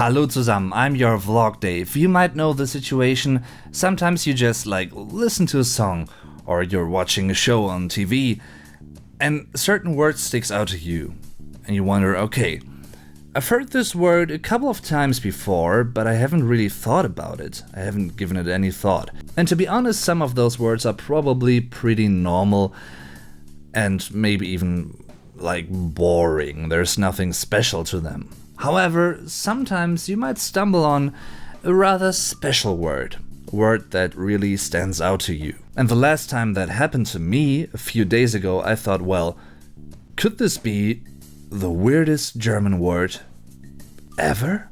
Hallo zusammen, I'm your vlog Dave. You might know the situation. Sometimes you just listen to a song or you're watching a show on TV and certain words sticks out to you and you wonder, okay, I've heard this word a couple of times before, but I haven't really thought about it. I haven't given it any thought. And to be honest, some of those words are probably pretty normal and maybe even boring. There's nothing special to them. However, sometimes you might stumble on a rather special word, a word that really stands out to you. And the last time that happened to me, a few days ago, I thought, well, could this be the weirdest German word ever?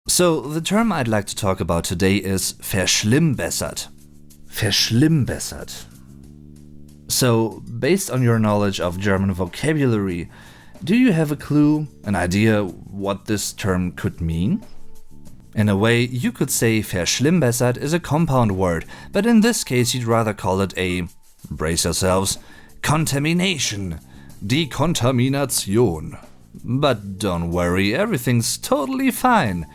So, the term I'd like to talk about today is verschlimmbessert. Verschlimmbessert. So, based on your knowledge of German vocabulary, do you have a clue, an idea what this term could mean? In a way, you could say verschlimmbessert is a compound word, but in this case you'd rather call it a, brace yourselves, contamination, Dekontamination. But don't worry, everything's totally fine,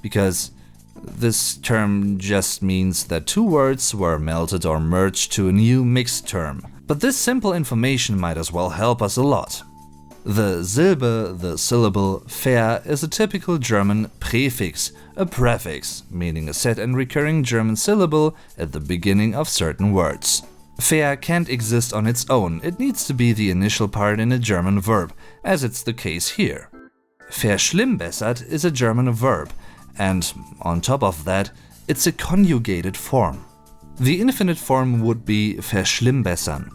because this term just means that two words were melted or merged to a new mixed term. But this simple information might as well help us a lot. The Silbe, the syllable, ver is a typical German prefix, a prefix, meaning a set and recurring German syllable at the beginning of certain words. Ver can't exist on its own, it needs to be the initial part in a German verb, as it's the case here. Verschlimmbessert is a German verb, and on top of that, it's a conjugated form. The infinite form would be verschlimmbessern.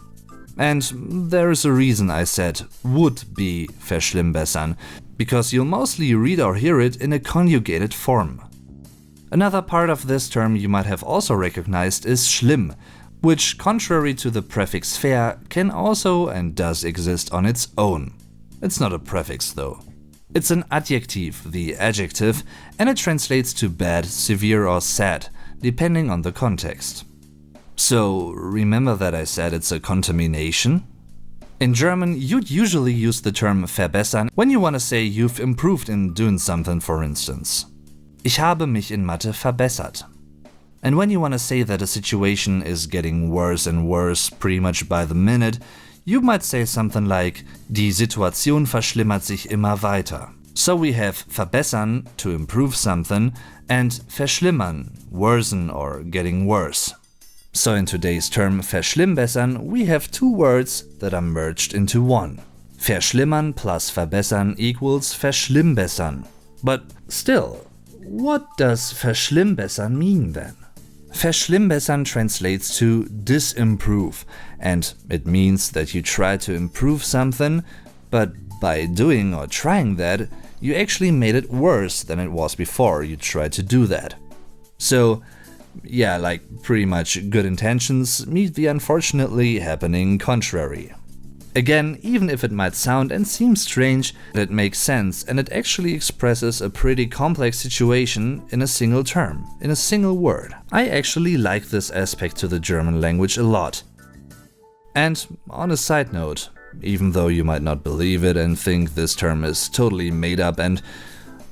And there is a reason I said would be verschlimmbessern, because you'll mostly read or hear it in a conjugated form. Another part of this term you might have also recognized is schlimm, which, contrary to the prefix ver, can also and does exist on its own. It's not a prefix though. It's an adjective, the adjective, and it translates to bad, severe or sad, depending on the context. So, remember that I said it's a contamination? In German, you'd usually use the term verbessern when you want to say you've improved in doing something, for instance. Ich habe mich in Mathe verbessert. And when you want to say that a situation is getting worse and worse pretty much by the minute, you might say something like, die Situation verschlimmert sich immer weiter. So we have verbessern, to improve something, and verschlimmern, worsen or getting worse. So in today's term verschlimmbessern, we have two words that are merged into one. Verschlimmern plus verbessern equals verschlimmbessern. But still, what does verschlimmbessern mean then? Verschlimmbessern translates to disimprove, and it means that you try to improve something, but by doing or trying that, you actually made it worse than it was before you tried to do that. So, yeah, pretty much good intentions meet the unfortunately happening contrary. Again, even if it might sound and seem strange, it makes sense and it actually expresses a pretty complex situation in a single term, in a single word. I actually like this aspect to the German language a lot. And on a side note, even though you might not believe it and think this term is totally made up and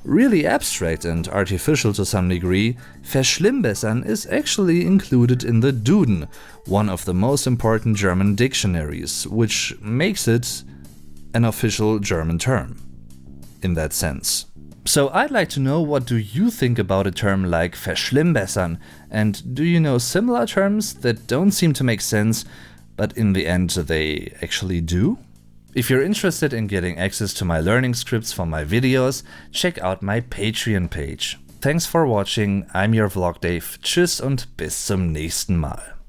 really abstract and artificial to some degree, Verschlimmbessern is actually included in the Duden, one of the most important German dictionaries, which makes it an official German term, in that sense. So I'd like to know, what do you think about a term like Verschlimmbessern, and do you know similar terms that don't seem to make sense, but in the end they actually do? If you're interested in getting access to my learning scripts for my videos, check out my Patreon page. Thanks for watching, I'm your vlog Dave, tschüss und bis zum nächsten Mal.